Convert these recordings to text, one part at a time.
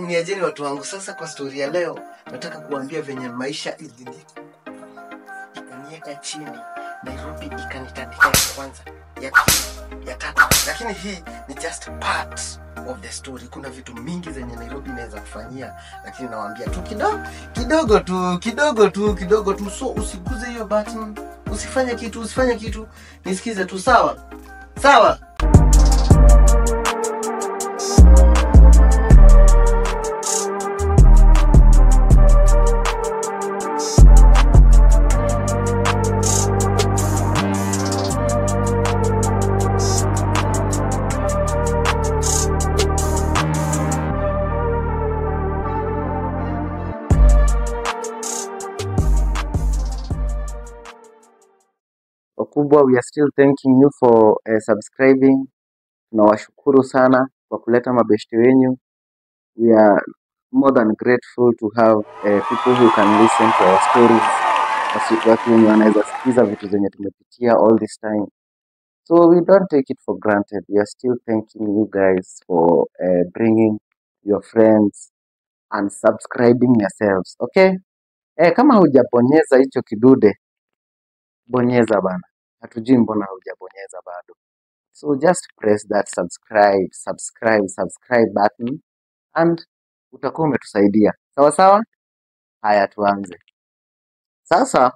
Niajeni watu wangu, sasa kwa story ya leo nataka kuambia venye maisha ikanieka chini. Nairobi ikanitandika kwanza, ya pili, ya tatu. Lakini hii ni just part of the story. Kuna vitu mingi zenye Nairobi inaweza kufanyia, lakini nawaambia tu kidogo tu. So usiguze hiyo button, usifanye kitu. Nisikize tu, sawa? Wakubwa, we are still thanking you for subscribing. Tunawashukuru sana kwa kuleta mabeshte wenyu. We are more than grateful to have people who can listen to our stories. Watu wenye wanaweza sikiza vitu zenye tumepitia all this time. So we don't take it for granted. We are still thanking you guys for bringing your friends and subscribing yourselves. Okay? Kama hujabonyeza hicho kidude, bonyeza bana. Hatujui mbona hujabonyeza bado. So just press that subscribe button and utakuwa umetusaidia. Sawa? Haya, tuanze. Sasa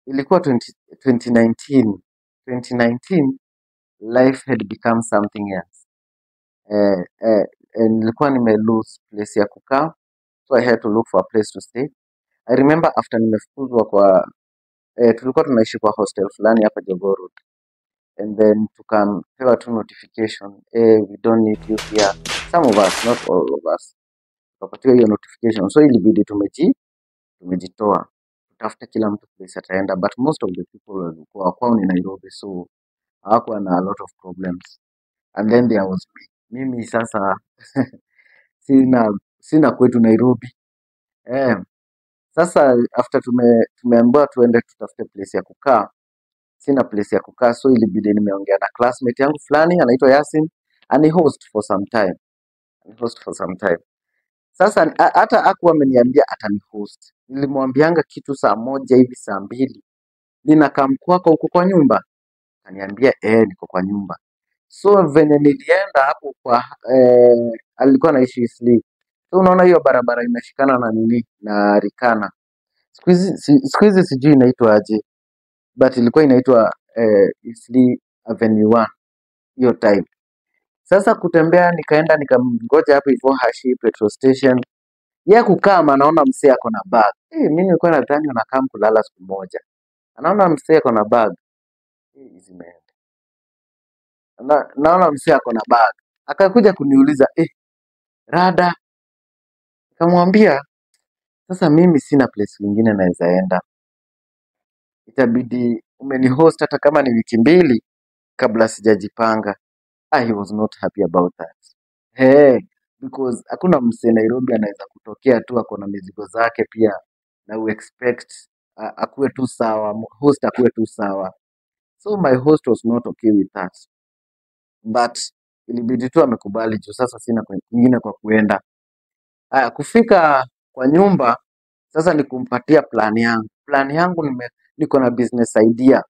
ilikuwa 2019 life had become something else. Nilikuwa lose place ya kukaa, so I had to look for a place to stay. I remember after nimefukuzwa kwa tulikuwa tunaishi kwa hostel fulani hapa Jogoo Road. And then tukapewa tu notification, we don't need you here. Some of us, not all of us. Tukapatiwa hiyo notification, so ilibidi tumejitoa tutafuta kila mtu place ataenda, but most of the people walikuwa kwao ni Nairobi, so hawakuwa na a lot of problems. And then there was mimi sasa sina kwetu Nairobi. Sasa after tumeambiwa tuende tutafute place ya kukaa, sina place ya kukaa, so ilibidi nimeongea na classmate yangu fulani anaitwa Yasin, ani host for some time. Sasa hata hakuwa ameniambia atani host. Nilimwambianga kitu saa 1 hivi saa 2. Ninakaa kwako huko kwa nyumba? Akaniambia niko kwa nyumba. So venye nilienda hapo kwa alikuwa anaishi Eastleigh. So unaona hiyo barabara inashikana na na Rikana. Siku hizi sijui inaitwa aje, but ilikuwa inaitwa Eastleigh Avenue 1 hiyo time. Sasa kutembea nikaenda nikamgoja hapo hivyo Hashi petrol station. Yeye kukaa anaona msee ako na bag. Mimi nilikuwa nadhani unakaa kulala siku moja. Anaona msee ako na bag. Hizi meenda. Naona msee ako na bag. Akakuja kuniuliza, rada. Nikamwambia, sasa mimi sina place nyingine naweza enda. Itabidi umenihost hata kama ni wiki 2 kabla sijajipanga. He was not happy about that. Because hakuna msee Nairobi anaweza kutokea tu ako na mizigo zake pia na we expect akuwe tu sawa, host akuwe tu sawa. So my host was not okay with that. But ilibidi tu amekubali juu sasa sina kwingine kwa kuenda. Kufika kwa nyumba sasa nikumpatia plan yangu niko na business idea.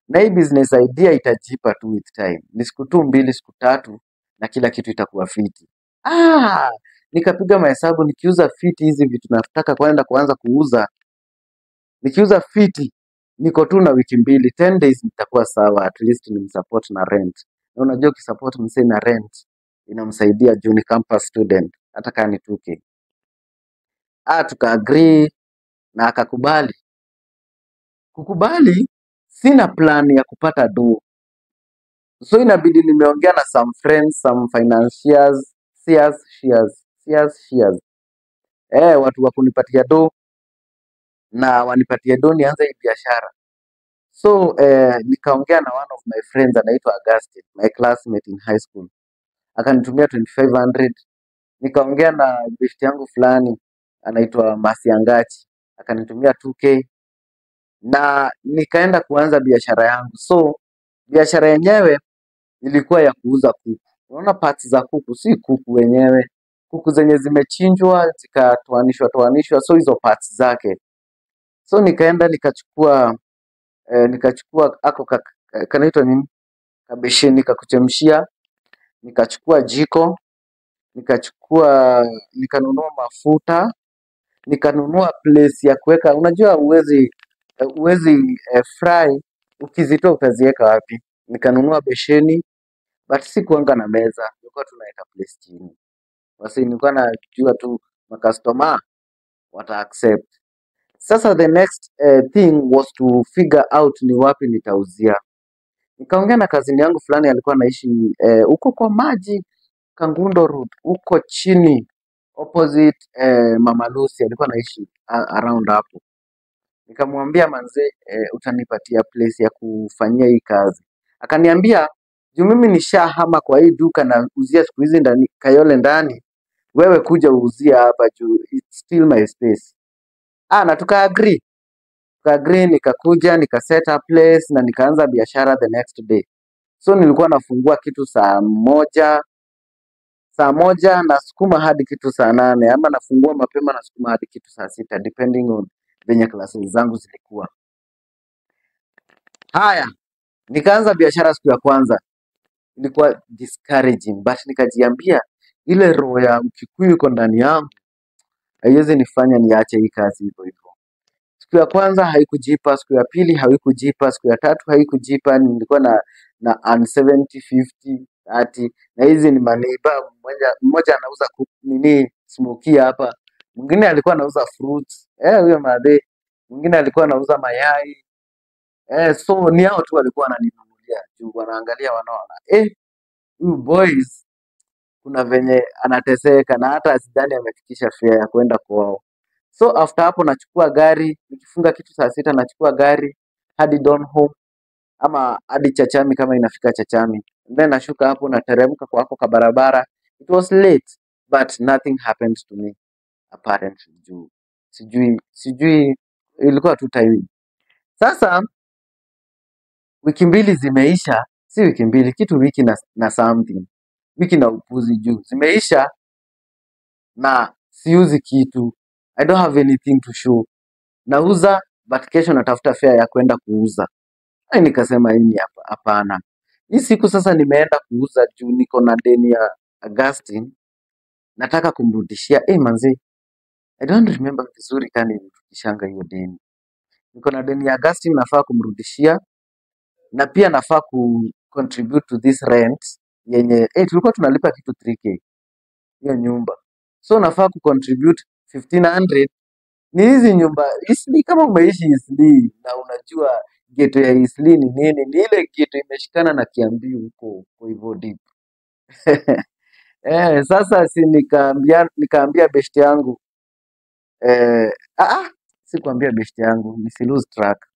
Na hii business idea itajipa tu with time. Ni siku 2 siku 3 na kila kitu itakuwa fiti. Nikapiga mahesabu, nikiuza fiti hizi vitu nataka kuanza kuuza. Nikiuza fiti niko tu na wiki 2, 10 days nitakuwa sawa, at least nimsupport na rent. Na unajua ukisupport msee na rent inamsaidia juu ni campus student hata kama ni 2K. Tukaagree na akakubali. Kukubali, sina plan ya kupata do. So inabidi nimeongea na some friends, some financiers, shares. Watu wa kunipatia do na wanipatia do nianze hii biashara. So nikaongea na one of my friends anaitwa Augustine, my classmate in high school. Akanitumia 2500. Nikaongea na best yangu fulani anaitwa Masiangachi, akanitumia 2K. Na nikaenda kuanza biashara yangu. So biashara yenyewe ilikuwa ya kuuza kuku. Unaona parts za kuku, si kuku wenyewe. kuku zenye zimechinjwa zikatoanishwa, so hizo parts zake. So nikaenda nikachukua ako kanaitwa nini, kabesheni kakuchemshia, nikachukua jiko, nikanunua mafuta, nikanunua place ya kuweka. Unajua uwezi fry ukizitoa utaziweka wapi? Nikanunua besheni, but sikuanga na meza, nilikuwa tunaweka place chini. Basi nilikuwa najua tu makastoma wata accept. Sasa the next thing was to figure out ni wapi nitauzia. Nikaongea na kazini yangu fulani alikuwa anaishi huko kwa maji Kangundo Road, huko chini opposite Mama Lucy, alikuwa anaishi around hapo. Nikamwambia manze, utanipatia place ya kufanyia hii kazi. Akaniambia juu mimi nishahama kwa hii duka na uzia siku hizi ndani Kayole ndani, wewe kuja uuzia hapa juu it's still my space. Na tukaagree. Nikakuja nika set up place na nikaanza biashara the next day. So nilikuwa nafungua kitu saa moja na sukuma hadi kitu saa 8, ama nafungua mapema na sukuma hadi kitu saa 6 depending on venye classes zangu zilikuwa. Haya, nikaanza biashara siku ya kwanza. Ilikuwa discouraging, but nikajiambia ile roho ya Mkikuyu iko ndani yangu haiwezi nifanya niache hii kazi hivyo hivyo. Siku ya kwanza haikujipa, siku ya pili haikujipa, siku ya tatu haikujipa. Nilikuwa na 70 50 30, na hizi ni maneiba. Mmoja anauza smoky hapa, mwingine alikuwa anauza fruits huyo madhe, mwingine alikuwa anauza mayai so ni hao tu walikuwa wananinunulia juu wanaangalia wanaona huyu boys kuna venye anateseka, na hata sidhani amefikisha fare ya kwenda kwao. So after hapo nachukua gari, nikifunga kitu saa 6 nachukua gari hadi Donholm ama hadi Chachami kama inafika Chachami. Then nashuka hapo nateremka kwa hapo barabara. It was late but nothing happened to me apparently juu sijui ilikuwa tu time. Sasa wiki mbili zimeisha, si wiki mbili, kitu wiki na something. Wiki na upuzi juu zimeisha na siuzi kitu. I don't have anything to show. Nauza but kesho natafuta fare ya kwenda kuuza. Nikasema hii hapana. Hii siku sasa nimeenda kuuza juu niko na deni ya Augustine. Nataka kumrudishia. Manzi, I don't remember vizuri kani nilirudishanga hiyo deni. Niko na deni ya Augustine nafaa kumrudishia, na pia nafaa contribute to this rent yenye tulikuwa tunalipa kitu 3K hiyo nyumba. So nafaa contribute 1500. Ni hizi nyumba Isli, kama umeishi Isli na unajua ghetto ya Isli ni nini, ni ile ghetto imeshikana na Kiambu huko kwa hivyo deep. Sasa si nikaambia best yangu sikuambia best yangu nisi lose track.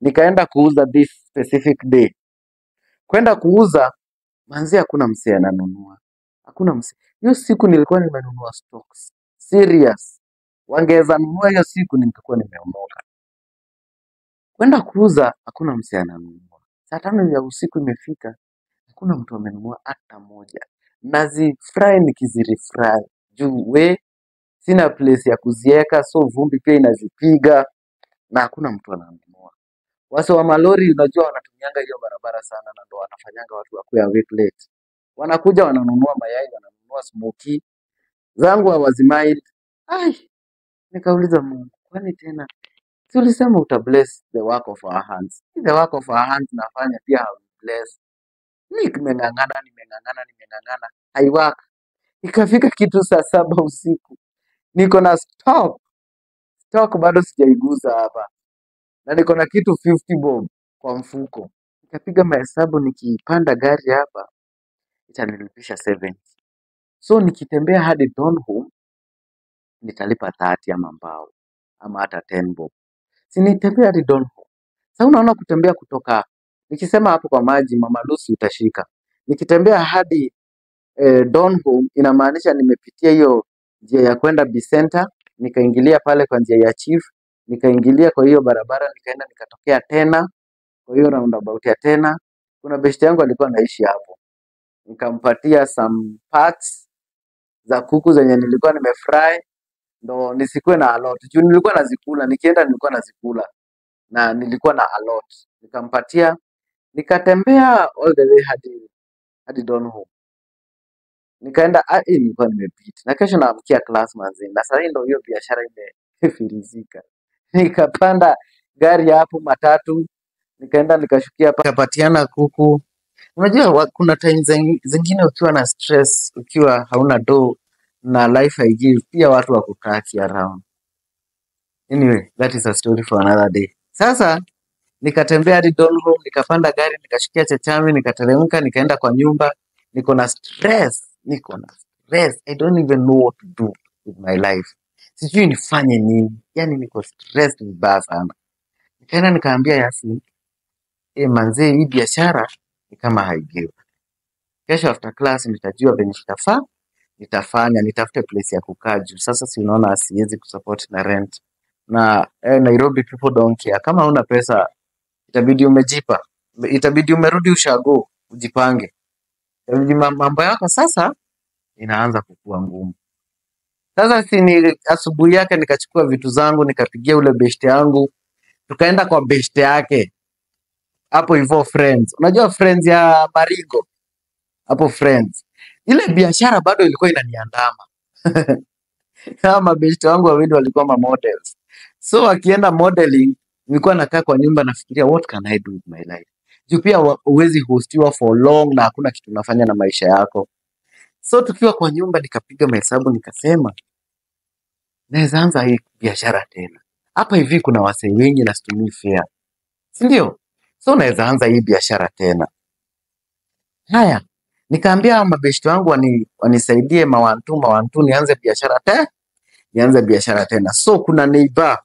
Nikaenda kuuza this specific day. Kwenda kuuza manzi, hakuna msee ananunua. Hakuna msee. Hiyo siku nilikuwa nimenunua stocks. Serious. Wangeweza nunua hiyo siku ningekuwa nimeondoka. Kwenda kuuza hakuna msee ananunua. Saa 5 ya usiku imefika, hakuna mtu amenunua hata moja. Nazifry nikizirefry juu sina place ya kuzieka, so vumbi pia inazipiga na hakuna mtu ananunua. Wase wa malori unajua wanatumianga hiyo barabara sana, na ndo wanafanyanga watu wakuwe awake late. Wanakuja wananunua mayai, wananunua smoky zangu hawazimind. Nikauliza Mungu, kwani tena si ulisema utabless the work of our hands? The work of our hands nafanya pia haubless. Nimeng'ang'ana haiwork. Ikafika kitu saa 7 usiku, niko na stock bado sijaiguza hapa, na niko na kitu 50 bob kwa mfuko. Nikapiga mahesabu, nikipanda gari hapa itanilipisha 70. So nikitembea hadi Donholm nitalipa 30 ama mbao ama hata 10 bob. Si nitembea hadi Donholm. Sasa unaona kutembea kutoka, nikisema hapo kwa maji Mama Lucy utashika. Nikitembea hadi Donholm inamaanisha nimepitia hiyo njia ya kwenda Bicenter, nikaingilia pale kwa njia ya Chief, nikaingilia kwa hiyo barabara, nikaenda nikatokea tena kwa hiyo roundabout ya tena. Kuna best yangu alikuwa anaishi hapo, nikampatia some parts za kuku zenye nilikuwa nimefry, ndo nisikuwe na alot. Juu nilikuwa nazikula, nikienda nilikuwa nazikula na nilikuwa na alot. Nikampatia, nikatembea all the way hadi Donholm. Nikaenda nilikuwa nimepita. Na kesho naamkia class manzi. Na sasa ndio hiyo biashara imefilisika. Nikapanda gari hapo matatu, nikaenda nikashukia hapa, nikapatiana kuku. Unajua kuna time zingine ukiwa na stress, ukiwa hauna do na life haijii, pia watu wakukaki around. Anyway, that is a story for another day. Sasa nikatembea hadi Donholm, nikapanda gari, nikashukia Chachami, nikateremka, nikaenda kwa nyumba. Niko na stress. I don't even know what to do with my life. Sijui nifanye nini. Yani niko stressed vibaya sana. Nikaenda nikaambia Yasi, manze, hii biashara ni kama haigeuki. Kesho after class nitajua venye nitafanya, nitafute place ya kukaa juu. Sasa si unaona siwezi kusupport na rent. Na Nairobi people don't care. Kama huna pesa, itabidi umejipa. Itabidi umerudi ushago, ujipange. Itabidi mambo yako sasa inaanza kukua ngumu. Sasa ni asubuhi yake nikachukua vitu zangu, nikapigia ule beshte yangu. Tukaenda kwa beshte yake. Hapo hivyo Friends. Unajua Friends ya Marigo? Hapo Friends. Ile biashara bado ilikuwa inaniandama. Kama beshte wangu wawili walikuwa models. So akienda modeling, nilikuwa nakaa kwa nyumba nafikiria what can I do with my life? Juu pia huwezi hostiwa for long na hakuna kitu unafanya na maisha yako. So tukiwa kwa nyumba nikapiga mahesabu nikasema naweza anza hii biashara tena. Hapa hivi kuna wasee wengi na situmii fare. Si ndio? So naweza anza hii biashara tena. Haya, nikaambia mabeshte wangu wanisaidie mawantu nianze biashara tena. So kuna neighbor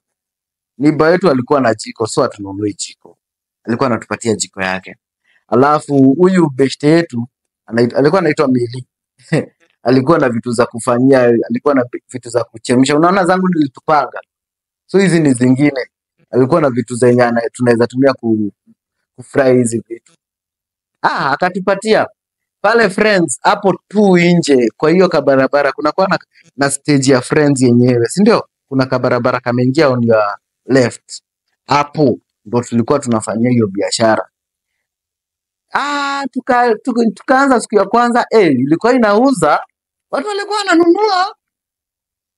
wetu alikuwa na jiko, so atununue jiko. Alikuwa anatupatia jiko yake. Alafu huyu beshte yetu alikuwa anaitwa Mili. Alikuwa na vitu za kufanyia, alikuwa na vitu za kuchemsha. Unaona zangu nilitupanga. So hizi ni zingine. Alikuwa na vitu zenye tunaweza tumia kufry hizi vitu. Akatupatia pale Friends hapo tu nje kwa hiyo kabarabara kuna kwa na stage ya Friends yenyewe, si ndio? Kuna kabarabara kameingia on your left. Hapo ndo tulikuwa tunafanyia hiyo biashara. Tukaanza siku ya kwanza ilikuwa inauza, watu walikuwa wananunua.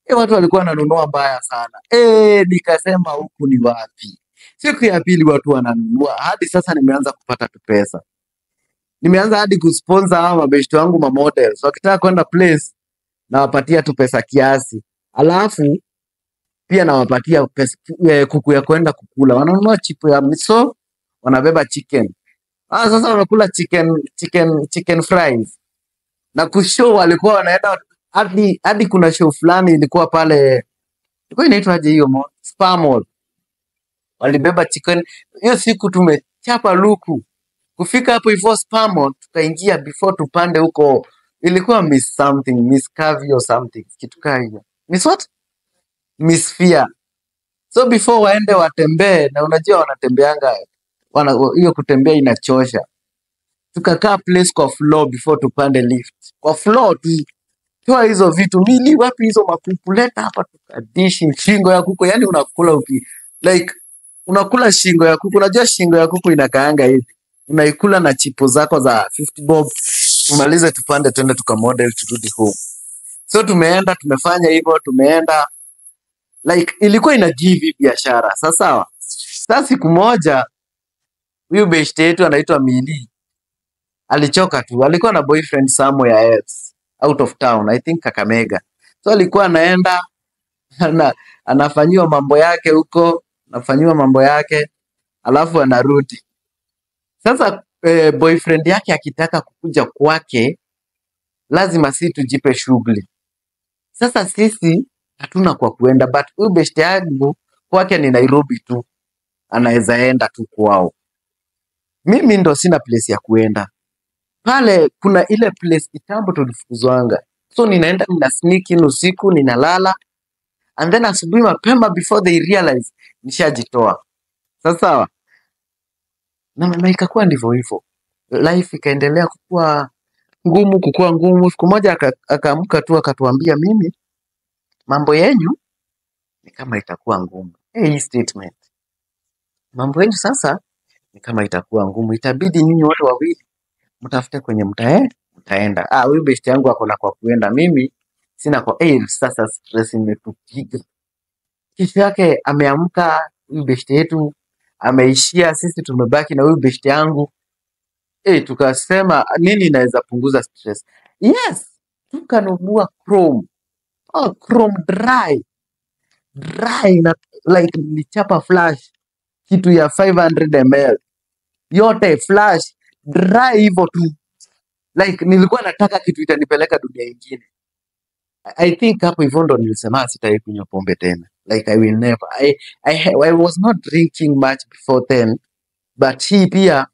Watu walikuwa wananunua mbaya sana. Nikasema huku ni wapi? Siku ya pili watu wananunua. Hadi sasa nimeanza kupata tu pesa. Nimeanza hadi kusponsor hawa mabeshte wangu models. Wakitaka kwenda place nawapatia tu pesa kiasi. Alafu pia nawapatia kuku ya kwenda kukula. Wananunua chipo ya miso, wanabeba chicken. Sasa wanakula chicken fries. Na kushow walikuwa wanaenda hadi kuna show fulani ilikuwa pale. Ilikuwa inaitwa aje hiyo Spa Mall. Walibeba chicken. Hiyo siku tumechapa luku. Kufika hapo hivyo Spa Mall tukaingia before tupande huko. Ilikuwa Miss Curvy or something. Kitu kama hiyo. Miss what? Miss Fear. So before waende watembee, na unajua wanatembeanga hiyo kutembea inachosha. Tukakaa place kwa floor before tupande lift. Kwa floor toa hizo vitu. Mili wapi hizo makuku, leta hapa tukadishi shingo ya kuku. Yani unakula unakula shingo ya kuku. Unajua shingo ya kuku inakaanga hivi. Unaikula na chipo zako za 50 bob. Tumalize tupande twende tukamodel turudi home. So tumeenda tumefanya hivyo, tumeenda ilikuwa ina give biashara. Sasa siku moja huyu beshte yetu anaitwa Mili alichoka tu. Alikuwa na boyfriend somewhere else out of town, I think Kakamega. So alikuwa anaenda anafanyiwa mambo yake huko, alafu anarudi. Sasa boyfriend yake akitaka kukuja kwake lazima sisi tujipe shughuli. Sasa sisi hatuna kwa kuenda, but huyu beshte yangu kwake ni Nairobi tu. Anaweza enda tu kwao. Mimi ndo sina place ya kuenda. Pale kuna ile place kitambo tulifukuzwanga. So ninaenda sneak in usiku, ninalala. And then asubuhi mapema before they realize nishajitoa. Sasa na ikakuwa ndivyo hivyo. Life ikaendelea kukua ngumu kukua ngumu. Siku moja akaamka tu akatuambia, mimi mambo yenyu ni kama itakuwa ngumu. Hii statement, mambo yenyu sasa ni kama itakuwa ngumu, itabidi nyinyi wote wawili mtafute kwenye mtaenda. Huyu best yangu ako na kwa kuenda, mimi sina kwa. Sasa stress imetupiga. Kesho yake ameamka, huyu best yetu ameishia, sisi tumebaki na huyu best yangu. Tukasema nini inaweza punguza stress? Yes, tukanunua Chrome. Chrome dry na like nilichapa flash kitu ya 500 ml yote flash dry hivyo tu, like nilikuwa nataka kitu itanipeleka dunia ingine. I think hapo hivyo ndo nilisema sitawahi kunywa pombe tena, like I will never. I was not drinking much before then, but hii pia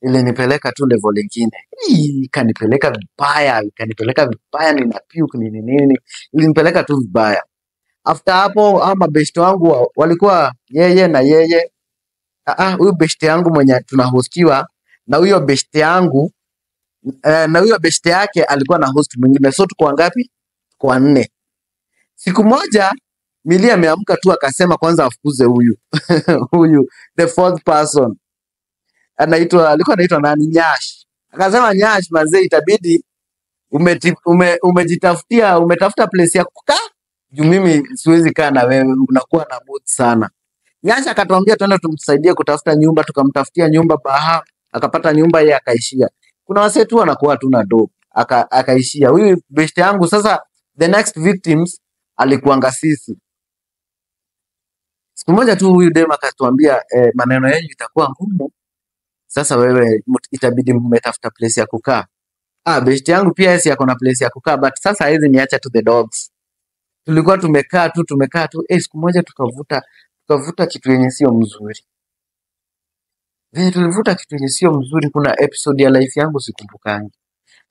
ilinipeleka tu level ingine. Ikanipeleka vibaya, nina puke nini, ilinipeleka tu vibaya. After hapo ama best wangu walikuwa yeye na yeye. Huyu best yangu mwenye tunahostiwa na huyo best yangu na huyo best yake alikuwa na host mwingine, so tuko wangapi? Kwa 4. Siku moja Millie ameamka tu akasema kwanza afukuze huyu huyu the fourth person alikuwa anaitwa nani? Nyash. Akasema, Nyash mazee, itabidi umetafuta place ya kukaa juu mimi siwezi kaa na wewe, unakuwa na mood sana. Nyash akatuambia twende tumsaidie kutafuta nyumba, tukamtafutia nyumba Baha, akapata nyumba, yeye akaishia. Kuna wasee tu wanakuwa tu na dope, akaishia. Huyu best yangu sasa, the next victims alikuanga sisi. Siku moja tu huyu dem akatuambia, maneno yenu itakuwa ngumu, sasa wewe itabidi mmetafuta place ya kukaa. Best yangu pia yesi yako na place ya kukaa, but sasa hizi niacha to the dogs. Tulikuwa tumekaa tu. Siku moja tukavuta kitu yenye sio mzuri. Tulivuta kitu yenye sio mzuri. Kuna episode ya life yangu sikumbukangi.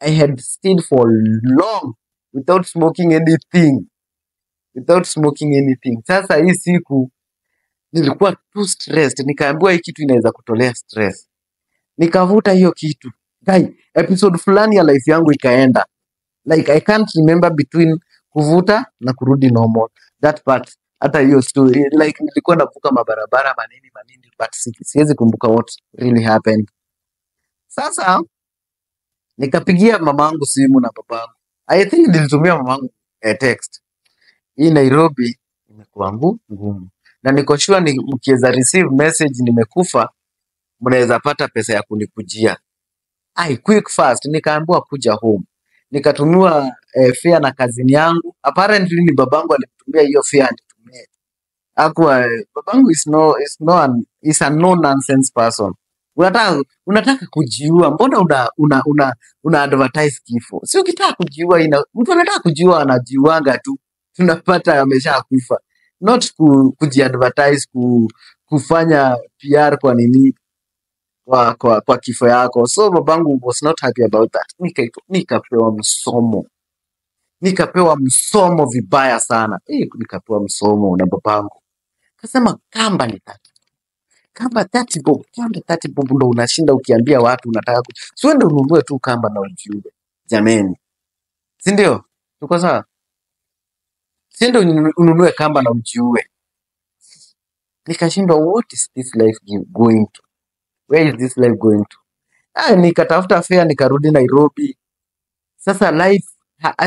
I had stayed for long without smoking anything. Sasa hii siku nilikuwa too stressed, nikaambiwa hii kitu inaweza kutolea stress. Nikavuta hiyo kitu. Guy, episode fulani ya life yangu ikaenda. Like I can't remember between kuvuta na kurudi normal. That part, hata hiyo story, like nilikuwa navuka mabarabara manini, but siwezi kumbuka what really happened. Sasa nikapigia mamangu simu na babangu. I think nilitumia mamangu text. Hii Nairobi imekuwa ngumu. Na niko sure mkiweza receive message nimekufa, mnaweza pata pesa ya kunikujia. Quick fast, nikaambiwa kuja home. Nikatumiwa fare na kazini yangu. Apparently ni babangu alitumia hiyo fare anitumie. Babangu is a no nonsense person. Unataka kujiua, mbona una advertise kifo? Si ukitaka kujiua, mtu anataka kujiua anajiuanga tu. Tunapata ameshakufa. Not kujiadvertise, kufanya PR kwa nini, kwa kifo yako. So babangu was not happy about that. Nikapewa msomo vibaya sana. Nikapewa msomo na babangu. Kasema kamba ni 30. Kamba 30 bob. Kamba 30 bob ndo unashinda ukiambia watu unataka siwende ununue tu kamba na ujiue. Jameni. Si ndio? Tuko sawa? Siende ununue kamba na ujiue. Nikashindwa, what is this life going to? Where is this life going to? Nikatafuta fare nikarudi Nairobi. Sasa life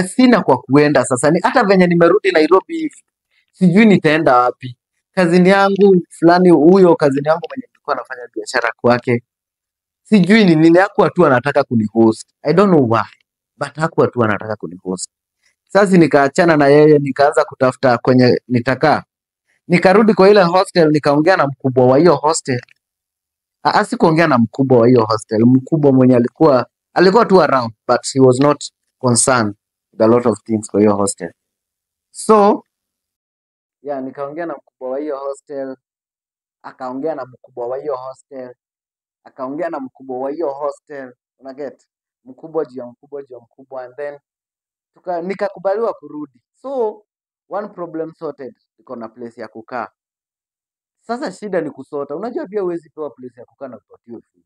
sina kwa kuenda sasa. Hata venye nimerudi Nairobi hivi, sijui nitaenda wapi. Kazini yangu fulani, huyo kazini yangu mwenye nilikuwa nafanya biashara kwake, sijui ni nini, hakuwa tu anataka kunihost. I don't know why, but hakuwa tu anataka kunihost. Sasa nikaachana na yeye, nikaanza kutafuta kwenye nitakaa. Nikarudi kwa ile hostel, nikaongea na mkubwa wa hiyo hostel. Sikuongea na mkubwa wa hiyo hostel. Mkubwa mwenye alikuwa tu around, but he was not concerned with a lot of things kwa hiyo hostel. So nikaongea na mkubwa wa hiyo hostel, akaongea na mkubwa wa hiyo hostel, akaongea na mkubwa wa hiyo hostel, una get mkubwa juu ya mkubwa, and then nikakubaliwa kurudi. So one problem sorted, niko na place ya kukaa. Sasa shida ni kusota. Unajua pia huwezi pewa place ya kukaa na upatiwe food.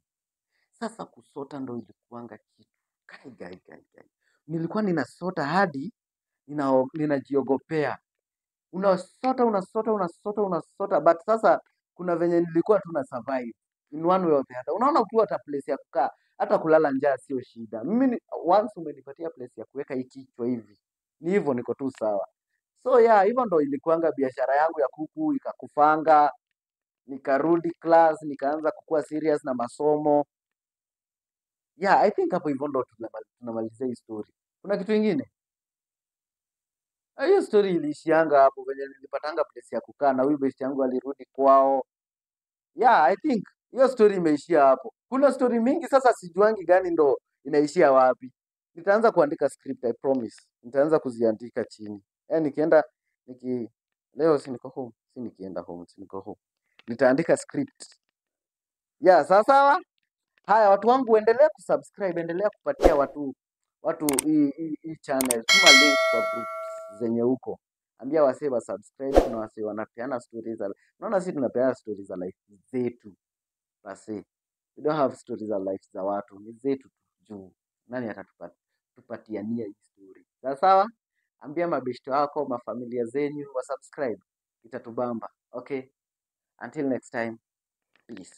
Sasa kusota ndo ilikuanga kitu Kai. Nilikuwa ninasota hadi ninajiogopea. Unasota, but sasa kuna venye nilikuwa tu na survive in one way or the other. Unaona, ukiwa hata place ya kukaa, hata kulala njaa sio shida. Once umenipatia place ya kuweka hii kichwa hivi, ni hivyo, niko tu sawa. So yeah, hivyo ndo ilikuanga biashara yangu ya kuku ikakufanga. Nikarudi class, nikaanza kukuwa serious na masomo. Yeah, I think hapo hivyo ndo tunamalizia hii story. Kuna kitu ingine? Hiyo story iliishianga hapo venye nilipatanga place ya kukaa na huyu best yangu alirudi kwao. Yeah, I think hiyo story imeishia hapo. Kuna story mingi, sasa sijuangi gani ndo inaishia wapi. Nitaanza kuandika script, I promise. Nitaanza kuziandika chini. Nikienda niki leo si niko home, si nikienda home, si niko home. Nitaandika script. Yeah, sawa. Haya, watu wangu, endelea kusubscribe, endelea kupatia watu hii channel. Tuma link kwa group zenye huko. Ambia wasee wa subscribe, kuna wasee wanapeana stories za. Unaona, sisi tunapeana stories za life zetu. Basi, we don't have stories za life za watu, ni zetu tu juu. Nani atatupatiania hii story? Sawa? Ambia mabeshte wako, mafamilia zenyu wa subscribe. Itatubamba. Okay? Until next time. Peace.